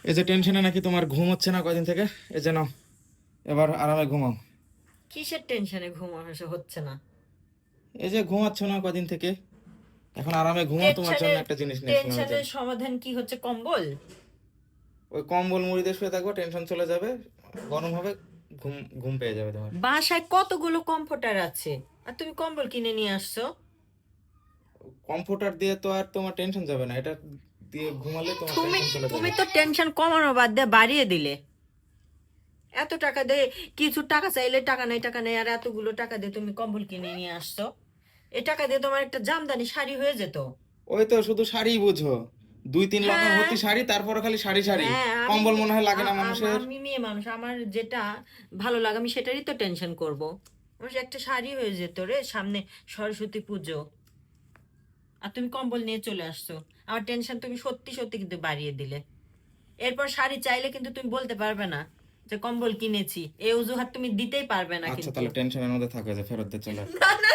এই যে টেনশনে নাকি তোমার ঘুম হচ্ছে না কয়দিন থেকে, এই যে নাও এবার আরামে ঘুমাও। কিসের টেনশনে ঘুম হচ্ছে না? এই যে ঘুমাচ্ছ না কয়দিন থেকে, এখন আরামে ঘুমাও, তোমার জন্য টেনশনের একটা জিনিস নিয়ে আসলাম এই যে। টেনশনের সমাধান কি হচ্ছে? কম্বল? ওই কম্বল মুড়ি দিয়ে শুয়ে থাকবো, টেনশন চলে যাবে, গরম হবে, ঘুম ঘুম পেয়ে যাবে তোমার। বাসায় কতগুলো কমফোর্টার আছে, আর তুমি কম্বল কিনে নিয়ে আসছো? কম্ফোর্টার দিয়ে তো আর তোমার টেনশন যাবে না, এটা দিয়ে ঘুমালে তোমার তুমি টেনশন চলে তুমি যাবে। তো টেনশন কমানো বাদ দিয়ে বাড়িয়ে দিলে। এত টাকা দিয়ে, কিছু টাকা চাইলে টাকা নেই, আর এতগুলো টাকা দিয়ে তুমি কম্বল কিনে নিয়ে আসছো। এ টাকা দিয়ে তোমার একটা জামদানি শাড়ি হয়ে যেত। ওই তো শুধু শাড়ি বুঝো, 2-3 লক্ষ্য হ্যাঁ, ভর্তি শাড়ি, তারপরে খালি শাড়ি শাড়ি। হ্যাঁ, কম্বল মনে হয় লাগে না মানুষের। আমি মেয়ে মানুষ, আমার যেটা ভালো লাগে আমি সেটারই তো টেনশন করব। আমার যে একটা শাড়ি হয়ে যেত রে, সামনে সরস্বতী পুজো, আর তুমি কম্বল নিয়ে চলে আসছো। আমার টেনশন তুমি সত্যি সত্যি কিন্তু বাড়িয়ে দিলে। এরপর শাড়ি চাইলে কিন্তু তুমি বলতে পারবে না যে কম্বল কিনেছি, এই অজুহাত তুমি দিতেই পারবে না আচ্ছা কিন্তু। তাহলে টেনশনের মধ্যে থাকে যে ফেরত দিয়ে চলে আসো। না, না,